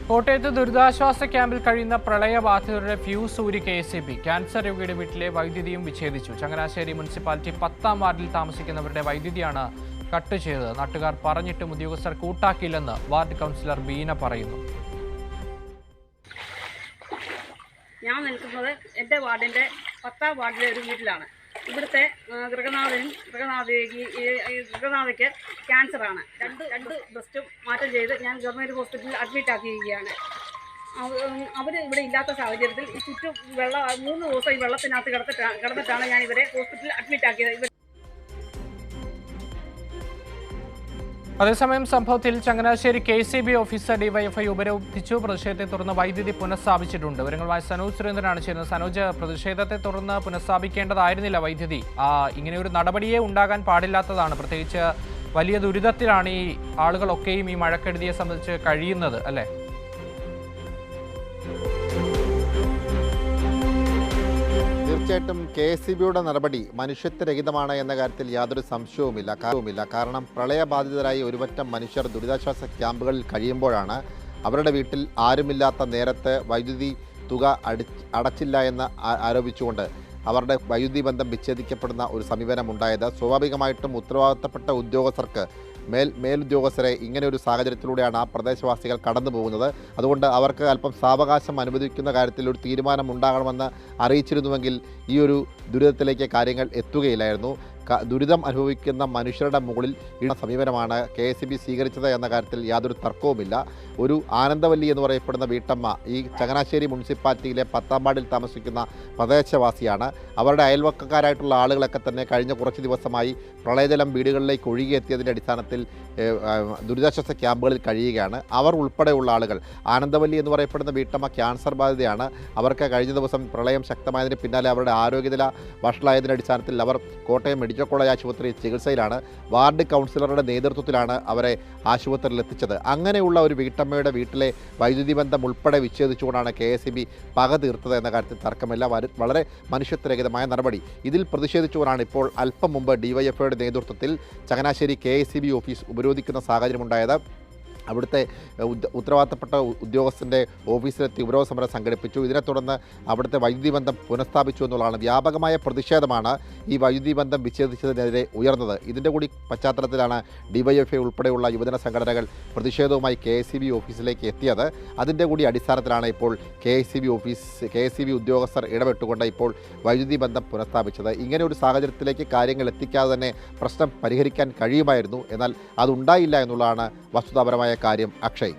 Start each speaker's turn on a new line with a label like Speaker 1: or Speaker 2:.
Speaker 1: കോട്ടയത്ത് ദുരിതാശ്വാസ ക്യാമ്പിൽ കഴിയുന്ന പ്രളയബാധിതരുടെ ഫ്യൂസ് ഊരി KSEB. ക്യാൻസർ രോഗിയുടെ വീട്ടിലെ വൈദ്യുതിയും വിച്ഛേദിച്ചു. ചങ്ങനാശ്ശേരി മുനിസിപ്പാലിറ്റി 10ാം വാർഡിൽ താമസിക്കുന്നവരുടെ വൈദ്യുതിയാണ് കട്ട് ചെയ്തത്. നാട്ടുകാർ പറഞ്ഞിട്ടും ഉദ്യോഗസ്ഥർ കൂട്ടാക്കിയില്ലെന്ന് വാർഡ് കൗൺസിലർ ബീന പറയുന്നു.
Speaker 2: ഞാൻ നിൽക്കുന്നത് എൻ്റെ വാർഡിൻ്റെ 10ാം വാർഡിലെ ഒരു വീട്ടിലാണ്. ഇവിടുത്തെ ഗൃഹനാഥയ്ക്ക് ക്യാൻസറാണ്. രണ്ട് ബ്രസ്റ്റും മാറ്റം ചെയ്ത് ഞാൻ ഗവൺമെൻറ് ഹോസ്പിറ്റലിൽ അഡ്മിറ്റ് ആക്കിയിരിക്കുകയാണ്. അവർ ഇവിടെ ഇല്ലാത്ത സാഹചര്യത്തിൽ ഈ ചുറ്റും 3 ദിവസം ഈ വെള്ളത്തിനകത്ത് കിടന്നിട്ടാണ് ഞാൻ ഇവരെ ഹോസ്പിറ്റലിൽ അഡ്മിറ്റ് ആക്കിയത്.
Speaker 1: അതേസമയം സംഭവത്തിൽ ചങ്ങനാശ്ശേരി KSEB ഓഫീസർ DYFI ഉപരോധിച്ചു. പ്രതിഷേധത്തെ തുടർന്ന് വൈദ്യുതി പുനഃസ്ഥാപിച്ചിട്ടുണ്ട്. വിവരങ്ങളുമായി സനോജ് സുരേന്ദ്രനാണ് ചേരുന്നത്. സനോജ്, പ്രതിഷേധത്തെ തുടർന്ന് പുനഃസ്ഥാപിക്കേണ്ടതായിരുന്നില്ല വൈദ്യുതി. ഇങ്ങനെയൊരു നടപടിയെ ഉണ്ടാകാൻ പാടില്ലാത്തതാണ്. പ്രത്യേകിച്ച് വലിയ ദുരിതത്തിലാണ് ഈ ആളുകളൊക്കെയും ഈ മഴക്കെടുതിയെ സംബന്ധിച്ച് കഴിയുന്നത്, അല്ലേ?
Speaker 3: തീർച്ചയായിട്ടും KSEBയുടെ നടപടി മനുഷ്യത്വരഹിതമാണ് എന്ന കാര്യത്തിൽ യാതൊരു സംശയവുമില്ല. കാരണം പ്രളയബാധിതരായി ഒരുപറ്റം മനുഷ്യർ ദുരിതാശ്വാസ ക്യാമ്പുകളിൽ കഴിയുമ്പോഴാണ് അവരുടെ വീട്ടിൽ ആരുമില്ലാത്ത നേരത്ത് വൈദ്യുതി തുക അടച്ചില്ല എന്ന് ആരോപിച്ചുകൊണ്ട് അവരുടെ വൈദ്യുതി ബന്ധം വിച്ഛേദിക്കപ്പെടുന്ന ഒരു സമീപനം ഉണ്ടായത്. സ്വാഭാവികമായിട്ടും ഉത്തരവാദിത്തപ്പെട്ട ഉദ്യോഗസ്ഥർക്ക് മേലുദ്യോഗസ്ഥരെ ഇങ്ങനെ ഒരു സാഹചര്യത്തിലൂടെയാണ് ആ പ്രദേശവാസികൾ കടന്നു പോകുന്നത്. അതുകൊണ്ട് അവർക്ക് അല്പം സാവകാശം അനുവദിക്കുന്ന കാര്യത്തിൽ ഒരു തീരുമാനം ഉണ്ടാകണമെന്ന് അറിയിച്ചിരുന്നുവെങ്കിൽ ഈ ഒരു ദുരിതത്തിലേക്ക് കാര്യങ്ങൾ എത്തുകയില്ലായിരുന്നു. ദുരിതം അനുഭവിക്കുന്ന മനുഷ്യരുടെ മുകളിൽ ഈ സമീപനമാണ് KSEB സ്വീകരിച്ചത് എന്ന കാര്യത്തിൽ യാതൊരു തർക്കവുമില്ല. ഒരു ആനന്ദവല്ലി എന്ന് പറയപ്പെടുന്ന വീട്ടമ്മ ഈ ചങ്ങനാശ്ശേരി മുനിസിപ്പാലിറ്റിയിലെ 10ാം വാർഡിൽ താമസിക്കുന്ന പ്രദേശവാസിയാണ്. അവരുടെ അയൽവക്കക്കാരായിട്ടുള്ള ആളുകളൊക്കെ തന്നെ കഴിഞ്ഞ കുറച്ച് ദിവസമായി പ്രളയജലം വീടുകളിലേക്ക് ഒഴുകിയെത്തിയതിൻ്റെ അടിസ്ഥാനത്തിൽ ദുരിതാശ്വാസ ക്യാമ്പുകളിൽ കഴിയുകയാണ്. അവർ ഉൾപ്പെടെയുള്ള ആളുകൾ, ആനന്ദവല്ലി എന്ന് പറയപ്പെടുന്ന വീട്ടമ്മ ക്യാൻസർ ബാധിതയാണ്. അവർക്ക് കഴിഞ്ഞ ദിവസം പ്രളയം ശക്തമായതിന് പിന്നാലെ അവരുടെ ആരോഗ്യനില വഷളായതിൻ്റെ അടിസ്ഥാനത്തിൽ അവർ കോട്ടയം മെഡിക്കൽ കോളേജ് ആശുപത്രിയിൽ ചികിത്സയിലാണ്. വാർഡ് കൗൺസിലറുടെ നേതൃത്വത്തിലാണ് അവരെ ആശുപത്രിയിൽ എത്തിച്ചത്. അങ്ങനെയുള്ള ഒരു വീട്ടമ്മയുടെ വീട്ടിലെ വൈദ്യുതി ബന്ധം ഉൾപ്പെടെ വിച്ഛേദിച്ചുകൊണ്ടാണ് KSEB പക തീർത്തത് എന്ന കാര്യത്തിൽ തർക്കമില്ല. വളരെ മനുഷ്യത്വരഹിതമായ നടപടി. ഇതിൽ പ്രതിഷേധിച്ചുകൊണ്ടാണ് ഇപ്പോൾ അല്പം മുമ്പ് DYFIയുടെ നേതൃത്വത്തിൽ ചങ്ങനാശ്ശേരി KSEB ഓഫീസ് ഉപരോധിക്കുന്ന സാഹചര്യമുണ്ടായത്. അവിടുത്തെ ഉത്തരവാദിത്തപ്പെട്ട ഉദ്യോഗസ്ഥൻ്റെ ഓഫീസിലെത്തി ഉപരോധ സമരം സംഘടിപ്പിച്ചു. ഇതിനെ തുടർന്ന് അവിടുത്തെ വൈദ്യുതി ബന്ധം പുനഃസ്ഥാപിച്ചു എന്നുള്ളതാണ്. വ്യാപകമായ പ്രതിഷേധമാണ് ഈ വൈദ്യുതി ബന്ധം വിച്ഛേദിച്ചതിനെതിരെ ഉയർന്നത്. ഇതിൻ്റെ കൂടി പശ്ചാത്തലത്തിലാണ് DYFI ഉൾപ്പെടെയുള്ള യുവജന സംഘടനകൾ പ്രതിഷേധവുമായി KSEB ഓഫീസിലേക്ക് എത്തിയത്. അതിൻ്റെ കൂടി അടിസ്ഥാനത്തിലാണ് ഇപ്പോൾ KSEB ഉദ്യോഗസ്ഥർ ഇടപെട്ടുകൊണ്ട് ഇപ്പോൾ വൈദ്യുതി ബന്ധം പുനഃസ്ഥാപിച്ചത്. ഇങ്ങനെ ഒരു സാഹചര്യത്തിലേക്ക് കാര്യങ്ങൾ എത്തിക്കാതെ തന്നെ പ്രശ്നം പരിഹരിക്കാൻ കഴിയുമായിരുന്നു. എന്നാൽ അതുണ്ടായില്ല എന്നുള്ളതാണ് വസ്തുതാപരമായ കാര്യം. അക്ഷയ്.